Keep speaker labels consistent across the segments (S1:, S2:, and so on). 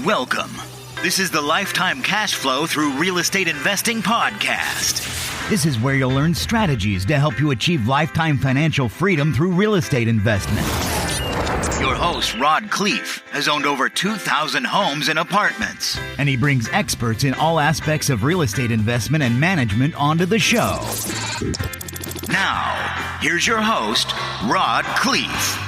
S1: Welcome. This is the Lifetime Cash Flow Through Real Estate Investing podcast. This is where you'll learn strategies to help you achieve lifetime financial freedom through real estate investment. Your host, Rod Khleif, has owned over 2,000 homes and apartments, and he brings experts in all aspects of real estate investment and management onto the show. Now, here's your host, Rod Khleif.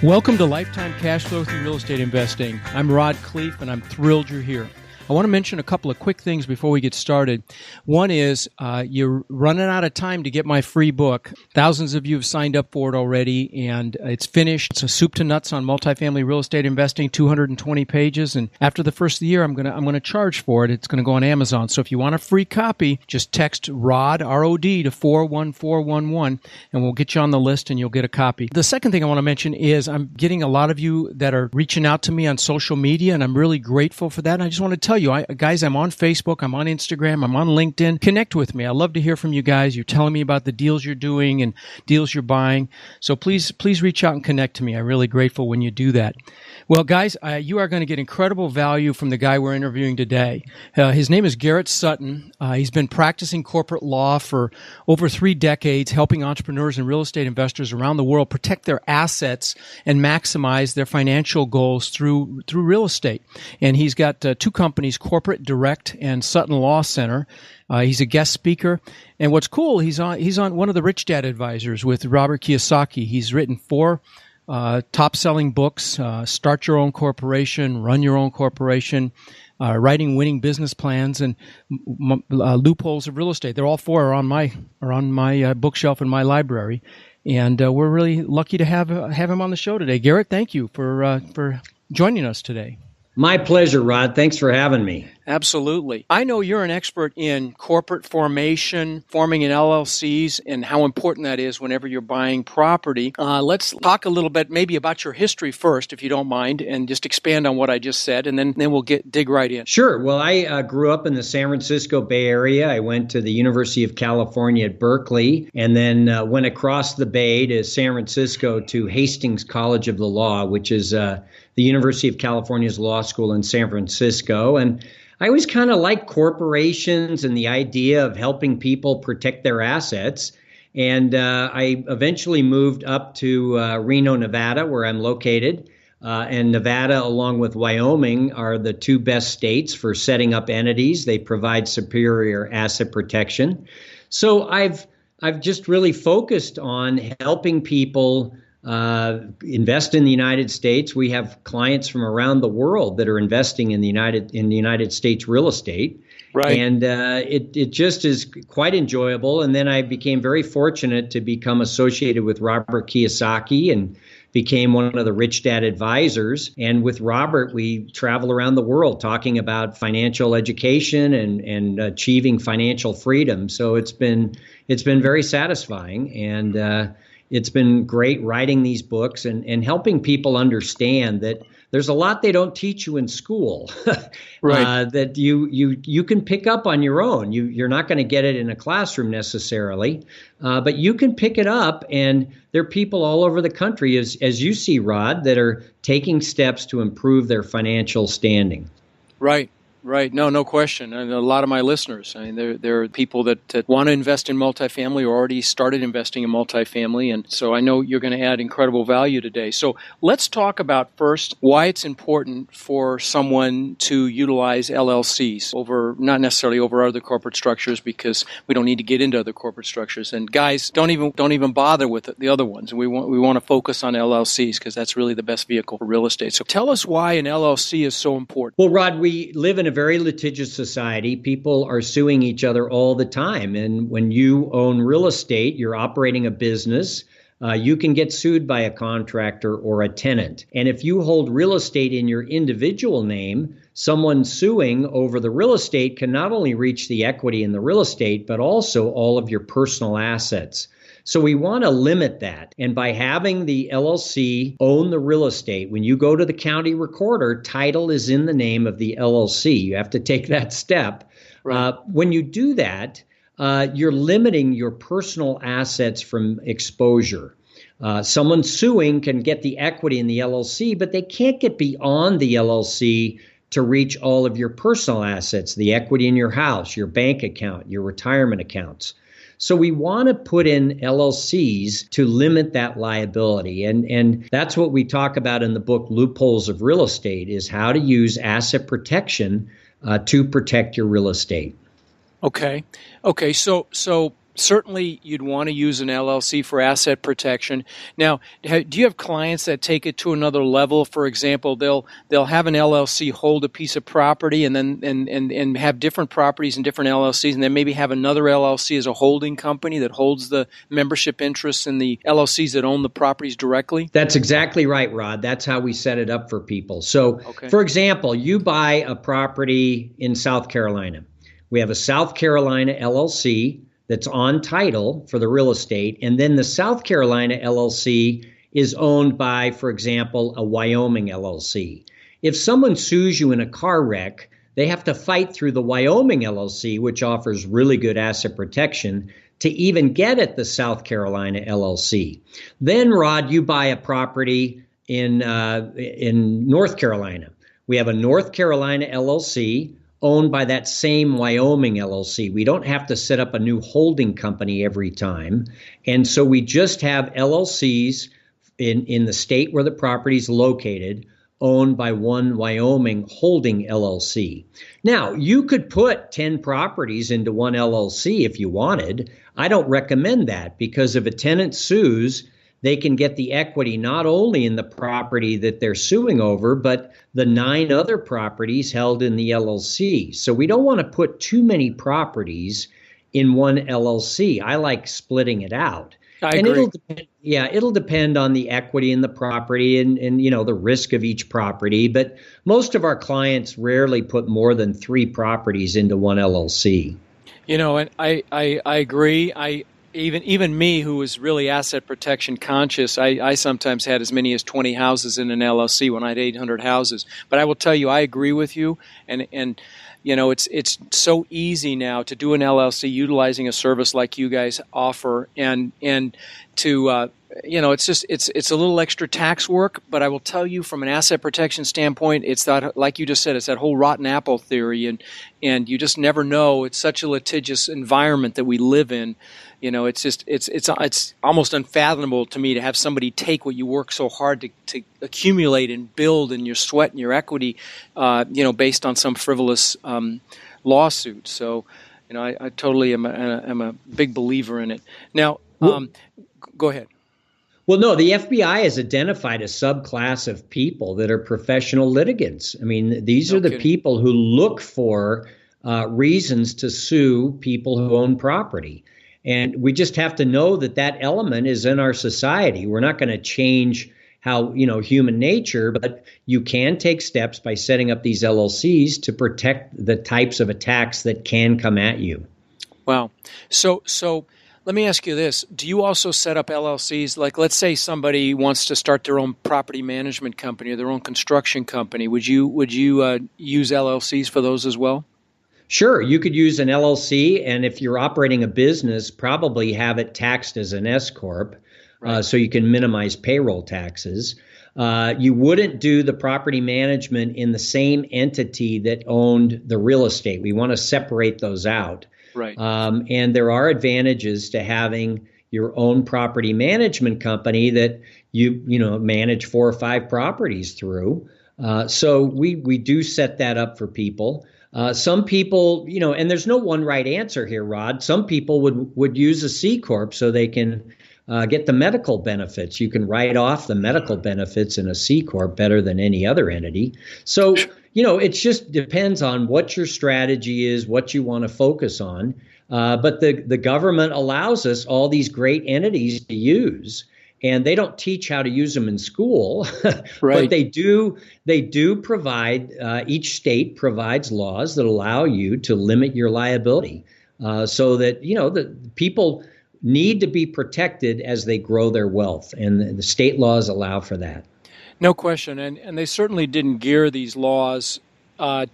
S2: Welcome to Lifetime Cash Flow Through Real Estate Investing. I'm Rod Khleif, and I'm thrilled you're here. I want to mention a couple of quick things before we get started. One is you're running out of time to get my free book. Thousands of you have signed up for it already, and it's finished. It's a soup to nuts on multifamily real estate investing, 220 pages. And after the first of the year, I'm going to charge for it. It's going to go on Amazon. So if you want a free copy, just text ROD, R-O-D, to 41411, and we'll get you on the list and you'll get a copy. The second thing I want to mention is I'm getting a lot of you that are reaching out to me on social media, and I'm really grateful for that. And I just want to tell you, guys, I'm on Facebook, I'm on Instagram, I'm on LinkedIn. Connect with me. I love to hear from you guys. You're telling me about the deals you're doing and deals you're buying. So please reach out and connect to me. I'm really grateful when you do that. Well, guys, you are going to get incredible value from the guy we're interviewing today. His name is Garrett Sutton. He's been practicing corporate law for over 3 decades, helping entrepreneurs and real estate investors around the world protect their assets and maximize their financial goals through real estate. And he's got 2 companies, Corporate Direct and Sutton Law Center. He's a guest speaker. And what's cool, he's on one of the Rich Dad Advisors with Robert Kiyosaki. He's written 4 top-selling books, Start Your Own Corporation, Run Your Own Corporation, Writing Winning Business Plans, and Loopholes of Real Estate. They're all 4 are on my bookshelf in my library. And we're really lucky to have him on the show today. Garrett, thank you for joining us today.
S3: My pleasure, Rod. Thanks for having me.
S2: Absolutely. I know you're an expert in corporate formation, forming in LLCs, and how important that is whenever you're buying property. Let's talk a little bit maybe about your history first, if you don't mind, and just expand on what I just said, and then we'll dig right in.
S3: Sure. Well, I grew up in the San Francisco Bay Area. I went to the University of California at Berkeley, and then went across the Bay to San Francisco to Hastings College of the Law, which is the University of California's law school in San Francisco. And I always kind of liked corporations and the idea of helping people protect their assets. And I eventually moved up to Reno, Nevada, where I'm located. And Nevada, along with Wyoming, are the 2 best states for setting up entities. They provide superior asset protection. So I've just really focused on helping people invest in the United States. We have clients from around the world that are investing in the United States real estate. Right. And it just is quite enjoyable. And then I became very fortunate to become associated with Robert Kiyosaki and became one of the Rich Dad Advisors. And with Robert, we travel around the world talking about financial education and achieving financial freedom. So it's been very satisfying. And it's been great writing these books and helping people understand that there's a lot they don't teach you in school, right? That you can pick up on your own. You're not going to get it in a classroom necessarily, but you can pick it up. And there are people all over the country, as you see, Rod, that are taking steps to improve their financial standing.
S2: Right. Right. No question. And a lot of my listeners, I mean, there are people that want to invest in multifamily or already started investing in multifamily. And so I know you're going to add incredible value today. So let's talk about first why it's important for someone to utilize LLCs not necessarily over other corporate structures, because we don't need to get into other corporate structures. And guys, don't even bother with the other ones. We want to focus on LLCs because that's really the best vehicle for real estate. So tell us why an LLC is so important.
S3: Well, Rod, we live in a very litigious society. People are suing each other all the time. And when you own real estate, you're operating a business. You can get sued by a contractor or a tenant. And if you hold real estate in your individual name, someone suing over the real estate can not only reach the equity in the real estate, but also all of your personal assets. So we want to limit that. And by having the LLC own the real estate, when you go to the county recorder, title is in the name of the LLC. You have to take that step. Right. When you do that, you're limiting your personal assets from exposure. Someone suing can get the equity in the LLC, but they can't get beyond the LLC to reach all of your personal assets, the equity in your house, your bank account, your retirement accounts. So we want to put in LLCs to limit that liability. And that's what we talk about in the book, Loopholes of Real Estate, is how to use asset protection to protect your real estate.
S2: Okay. So certainly you'd want to use an LLC for asset protection. Now, do you have clients that take it to another level? For example, they'll have an LLC hold a piece of property and then and have different properties in different LLCs, and then maybe have another LLC as a holding company that holds the membership interests in the LLCs that own the properties directly?
S3: That's exactly right, Rod. That's how we set it up for people. So, for example, you buy a property in South Carolina. We have a South Carolina LLC that's on title for the real estate. And then the South Carolina LLC is owned by, for example, a Wyoming LLC. If someone sues you in a car wreck, they have to fight through the Wyoming LLC, which offers really good asset protection, to even get at the South Carolina LLC. Then, Rod, you buy a property in North Carolina. We have a North Carolina LLC owned by that same Wyoming LLC. We don't have to set up a new holding company every time. And so we just have LLCs in the state where the property is located, owned by one Wyoming holding LLC. Now, you could put 10 properties into one LLC if you wanted. I don't recommend that, because if a tenant sues, they can get the equity not only in the property that they're suing over, but the 9 other properties held in the LLC. So we don't want to put too many properties in one LLC. I like splitting it out.
S2: I agree.
S3: It'll depend on the equity in the property and the risk of each property. But most of our clients rarely put more than 3 properties into one LLC.
S2: And I agree. Even me, who is really asset protection conscious, I sometimes had as many as 20 houses in an LLC when I had 800 houses. But I will tell you, I agree with you, and it's so easy now to do an LLC utilizing a service like you guys offer, and to it's a little extra tax work. But I will tell you, from an asset protection standpoint, it's that, like you just said, it's that whole rotten apple theory, and you just never know. It's such a litigious environment that we live in. It's almost unfathomable to me to have somebody take what you work so hard to accumulate and build, and your sweat and your equity, based on some frivolous lawsuit. So, I totally am a big believer in it. Now, go ahead.
S3: Well, no, the FBI has identified a subclass of people that are professional litigants. I mean, these are the people who look for reasons to sue people who own property. And we just have to know that element is in our society. We're not going to change how, human nature, but you can take steps by setting up these LLCs to protect the types of attacks that can come at you.
S2: Wow. So let me ask you this. Do you also set up LLCs? Like, let's say somebody wants to start their own property management company or their own construction company. Would you use LLCs for those as well?
S3: Sure, you could use an LLC, and if you're operating a business, probably have it taxed as an S corp, right. So you can minimize payroll taxes. You wouldn't do the property management in the same entity that owned the real estate. We want to separate those out.
S2: Right.
S3: And there are advantages to having your own property management company that you manage 4 or 5 properties through. So we do set that up for people. Some people, and there's no one right answer here, Rod. Some people would use a C corp so they can get the medical benefits. You can write off the medical benefits in a C corp better than any other entity. So, it just depends on what your strategy is, what you want to focus on. But the government allows us all these great entities to use. And they don't teach how to use them in school,
S2: right.
S3: But they do provide, each state provides laws that allow you to limit your liability so that, the people need to be protected as they grow their wealth. And the state laws allow for that.
S2: No question. And they certainly didn't gear these laws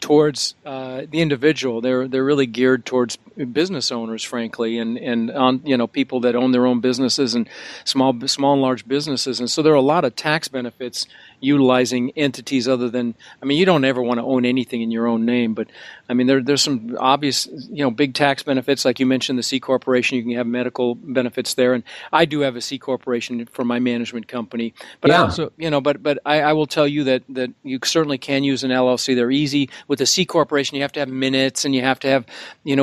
S2: towards the individual. They're really geared towards business owners, frankly, and on people that own their own businesses and small and large businesses. And so there are a lot of tax benefits utilizing entities other than, I mean, you don't ever want to own anything in your own name, but I mean, there's some obvious, big tax benefits. Like you mentioned, the C corporation, you can have medical benefits there. And I do have a C corporation for my management company. But I also, but I will tell you that you certainly can use an LLC. They're easy. With a C corporation, you have to have minutes and you have to have,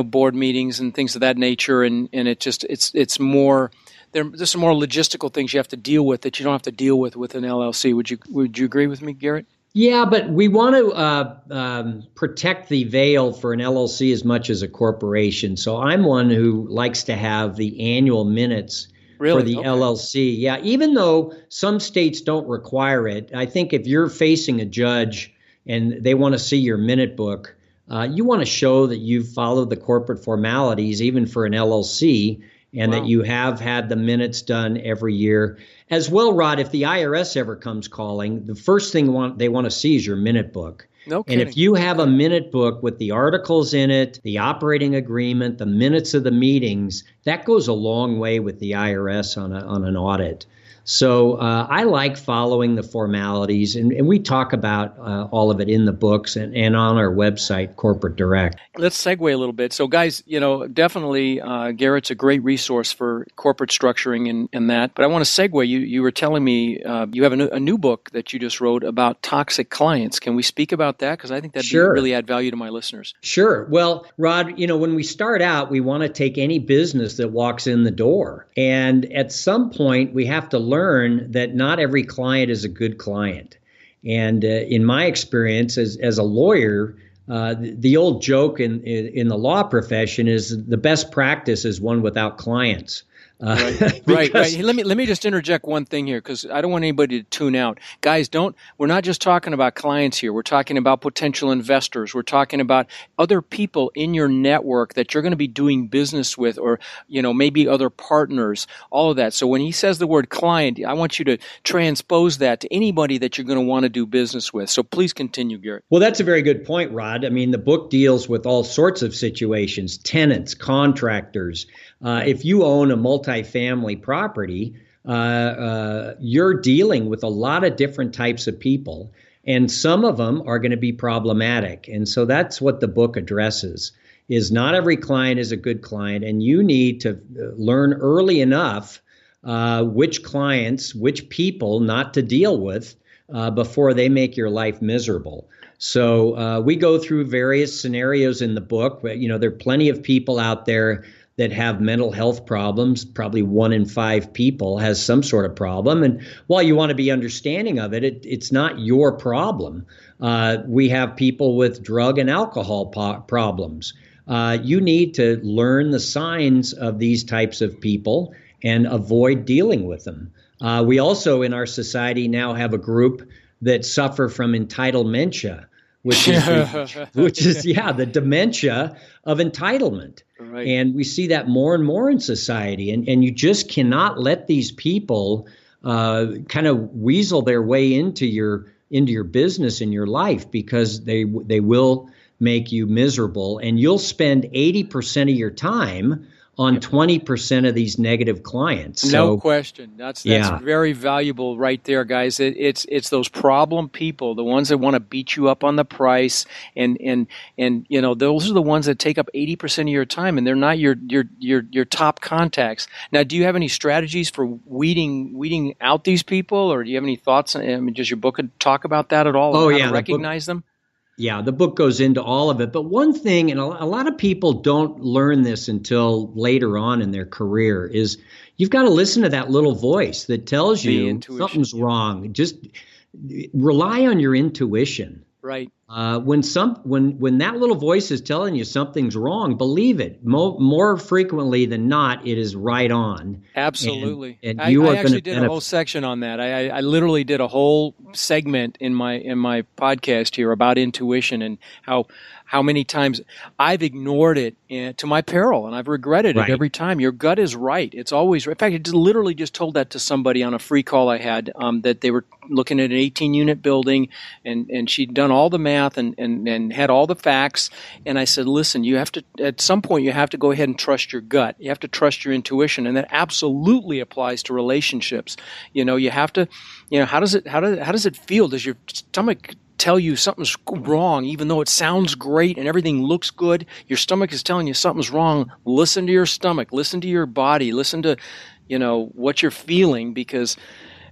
S2: board meetings and things of that nature. And it's more, there's some more logistical things you have to deal with that you don't have to deal with an LLC. Would you agree with me, Garrett?
S3: Yeah, but we want to protect the veil for an LLC as much as a corporation. So I'm one who likes to have the annual minutes for the LLC. Yeah, even though some states don't require it, I think if you're facing a judge and they want to see your minute book, you want to show that you've followed the corporate formalities, even for an LLC, and that you have had the minutes done every year. As well, Rod, if the IRS ever comes calling, the first thing they want to see is your minute book.
S2: No kidding.
S3: And if you have a minute book with the articles in it, the operating agreement, the minutes of the meetings, that goes a long way with the IRS on an audit. So I like following the formalities, and we talk about all of it in the books and on our website, Corporate Direct.
S2: Let's segue a little bit. So guys, definitely Garrett's a great resource for corporate structuring and that. But I want to segue. You were telling me you have a new book that you just wrote about toxic clients. Can we speak about that? Because I think that'd really add value to my listeners.
S3: Sure. Well, Rod, when we start out, we want to take any business that walks in the door. And at some point, we have to learn that not every client is a good client. And in my experience as a lawyer, the old joke in the law profession is the best practice is one without clients.
S2: Right. Let me just interject one thing here, because I don't want anybody to tune out. Guys, we're not just talking about clients here. We're talking about potential investors. We're talking about other people in your network that you're going to be doing business with, or, maybe other partners, all of that. So when he says the word client, I want you to transpose that to anybody that you're going to want to do business with. So please continue, Garrett.
S3: Well, that's a very good point, Rod. I mean, the book deals with all sorts of situations, tenants, contractors. If you own a multifamily property, you're dealing with a lot of different types of people, and some of them are going to be problematic. And so that's what the book addresses, is not every client is a good client, and you need to learn early enough which clients, which people not to deal with before they make your life miserable. So we go through various scenarios in the book. There are plenty of people out there that have mental health problems. Probably 1 in 5 people has some sort of problem. And while you want to be understanding of it, it's not your problem. We have people with drug and alcohol problems. You need to learn the signs of these types of people and avoid dealing with them. We also in our society now have a group that suffer from entitlementia, which is the dementia of entitlement. Right. And we see that more and more in society. And you just cannot let these people kind of weasel their way into your business and your life, because they will make you miserable. And you'll spend 80% of your time on 20% of these negative clients.
S2: No question. That's very valuable right there, guys. It's those problem people, the ones that want to beat you up on the price, and those are the ones that take up 80% of your time, and they're not your top contacts. Now, do you have any strategies for weeding out these people, or do you have any thoughts? I mean, does your book talk about that at all? How to recognize them?
S3: Yeah, the book goes into all of it. But one thing, and a lot of people don't learn this until later on in their career, is you've got to listen to that little voice that tells you something's wrong. Just rely on your intuition.
S2: Right.
S3: When that little voice is telling you something's wrong, believe it. More frequently than not, it is right on.
S2: Absolutely.
S3: And
S2: I actually did a whole section on that. I literally did a whole segment in my podcast here about intuition and how many times I've ignored it to my peril, and I've regretted it every time. Your gut is right. It's always right. In fact, I literally just told that to somebody on a free call I had, that they were looking at an 18-unit building, and she'd done all the math math and had all the facts. And I said, listen, you have to, at some point, you have to go ahead and trust your gut. You have to trust your intuition. And that absolutely applies to relationships. You have to, how does it feel? Does your stomach tell you something's wrong, even though it sounds great and everything looks good? Your stomach is telling you something's wrong. Listen to your stomach. Listen to your body. Listen to, what you're feeling, because,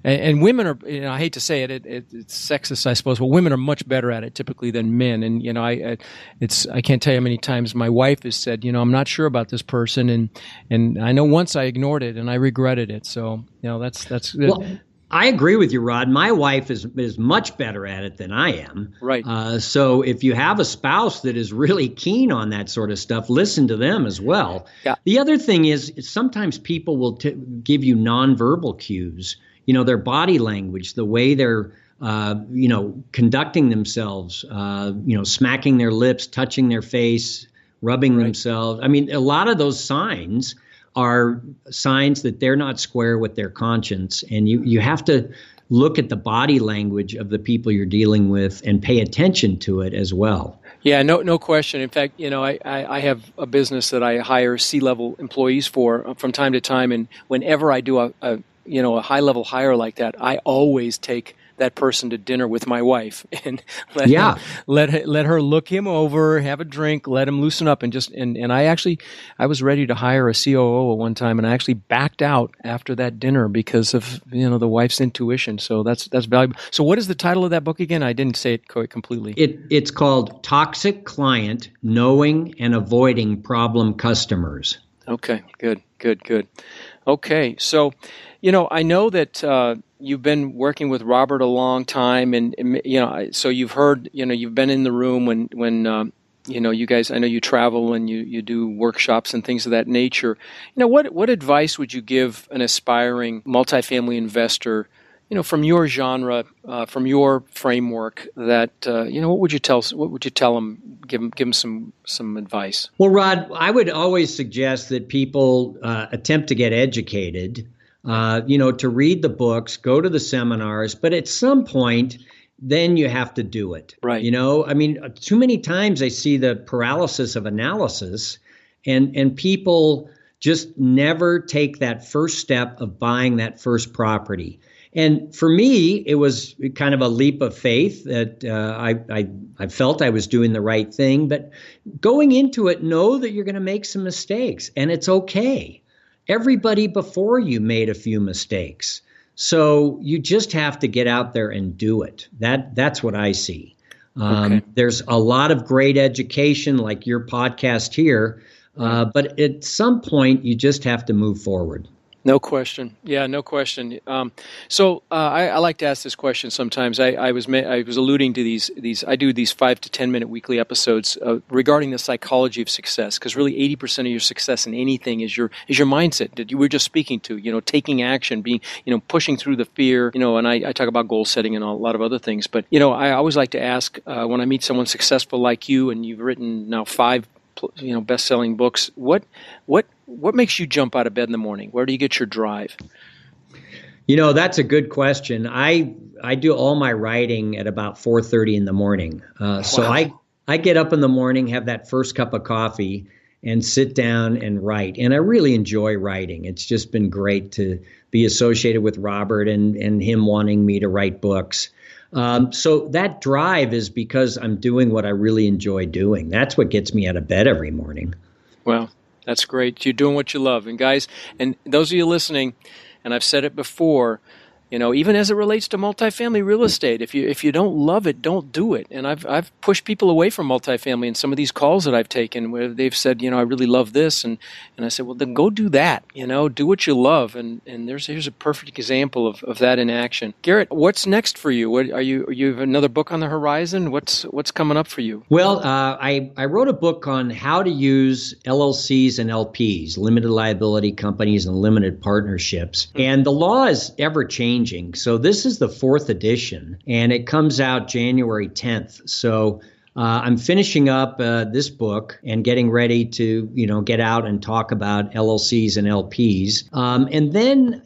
S2: and women are, I hate to say it, it's sexist, I suppose, but women are much better at it typically than men. And, I can't tell you how many times my wife has said, I'm not sure about this person. And I know once I ignored it and I regretted it. So, that's
S3: well, I agree with you, Rod. My wife is much better at it than I am.
S2: Right.
S3: So if you have a spouse that is really keen on that sort of stuff, listen to them as well.
S2: Yeah.
S3: The other thing is sometimes people will give you nonverbal cues. Their body language, the way they're, conducting themselves, smacking their lips, touching their face, rubbing themselves. I mean, a lot of those signs are signs that they're not square with their conscience. And you have to look at the body language of the people you're dealing with and pay attention to it as well.
S2: Yeah, no question. In fact, I have a business that I hire C-level employees for from time to time. And whenever I do a high-level hire like that, I always take that person to dinner with my wife and let her look him over, have a drink, let him loosen up, and I was ready to hire a COO at one time, and I actually backed out after that dinner because of the wife's intuition. So that's valuable. So what is the title of that book again? I didn't say it completely.
S3: It's called Toxic Client: Knowing and Avoiding Problem Customers.
S2: Okay, good. Okay, so I know that you've been working with Robert a long time, and so you've heard, you've been in the room when you guys, I know you travel and you do workshops and things of that nature. What advice would you give an aspiring multifamily investor, from your genre, from your framework, that what would you tell them? Give them some advice.
S3: Well, Rod, I would always suggest that people attempt to get educated. To read the books, go to the seminars, but at some point, then you have to do it.
S2: Right.
S3: Too many times I see the paralysis of analysis, and people just never take that first step of buying that first property. And for me, it was kind of a leap of faith that I felt I was doing the right thing. But going into it, know that you're going to make some mistakes, and it's okay. Everybody before you made a few mistakes. So you just have to get out there and do it. That's what I see. There's a lot of great education like your podcast here, but at some point you just have to move forward.
S2: No question. Yeah, no question. So I like to ask this question sometimes. I was alluding to these. I do these 5 to 10 minute weekly episodes regarding the psychology of success, because really 80% of your success in anything is your mindset that you were just speaking to. Taking action, being pushing through the fear. And I talk about goal setting and a lot of other things. But I always like to ask when I meet someone successful like you, and you've written now 5 best-selling books. What makes you jump out of bed in the morning? Where do you get your drive?
S3: That's a good question. I do all my writing at about 4:30 in the morning. So I get up in the morning, have that first cup of coffee, and sit down and write. And I really enjoy writing. It's just been great to be associated with Robert and him wanting me to write books. So that drive is because I'm doing what I really enjoy doing. That's what gets me out of bed every morning.
S2: Well, that's great. You're doing what you love. And guys, and those of you listening, and I've said it before, even as it relates to multifamily real estate, if you don't love it, don't do it. And I've pushed people away from multifamily in some of these calls that I've taken where they've said, I really love this, and I said, well, then go do that. Do what you love. And here's a perfect example of that in action. Garrett, what's next for you? You have another book on the horizon? What's coming up for you?
S3: Well, I wrote a book on how to use LLCs and LPs, limited liability companies and limited partnerships. And the law is ever changing. So this is the 4th edition, and it comes out January 10th. So I'm finishing up this book and getting ready to, get out and talk about LLCs and LPs. And then,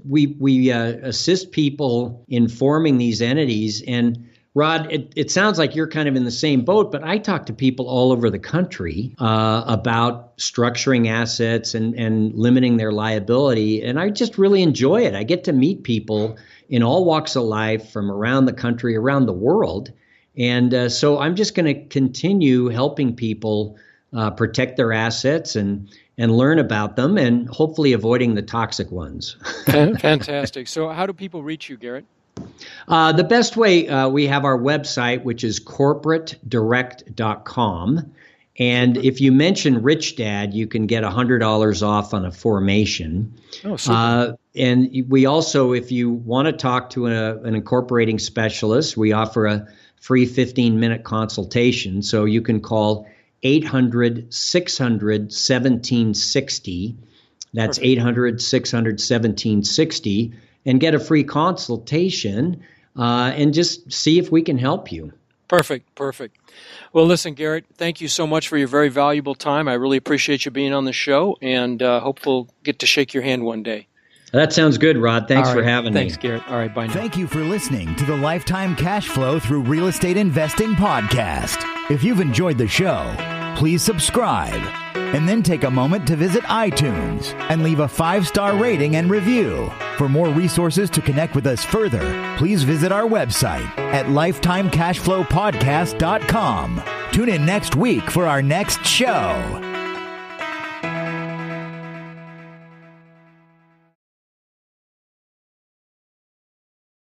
S3: we assist people in forming these entities. And Rod, it sounds like you're kind of in the same boat, but I talk to people all over the country about structuring assets and limiting their liability, and I just really enjoy it. I get to meet people in all walks of life from around the country, around the world, and so I'm just going to continue helping people protect their assets and learn about them, and hopefully avoiding the toxic ones.
S2: Fantastic. So how do people reach you, Garrett?
S3: The best way, we have our website, which is corporatedirect.com. And if you mention Rich Dad, you can get $100 off on a formation.
S2: Oh, super.
S3: And we also, if you want to talk to an incorporating specialist, we offer a free 15-minute consultation. So you can call 800-600-1760. That's 800-600-1760. And get a free consultation and just see if we can help you.
S2: Perfect. Well, listen, Garrett, thank you so much for your very valuable time. I really appreciate you being on the show, and hope we'll get to shake your hand one day.
S3: That sounds good, Rod. Thanks for having me.
S2: Thanks, Garrett. All right, bye now.
S1: Thank you for listening to the Lifetime Cash Flow Through Real Estate Investing podcast. If you've enjoyed the show, please subscribe and then take a moment to visit iTunes and leave a 5-star rating and review. For more resources to connect with us further, please visit our website at lifetimecashflowpodcast.com. Tune in next week for our next show.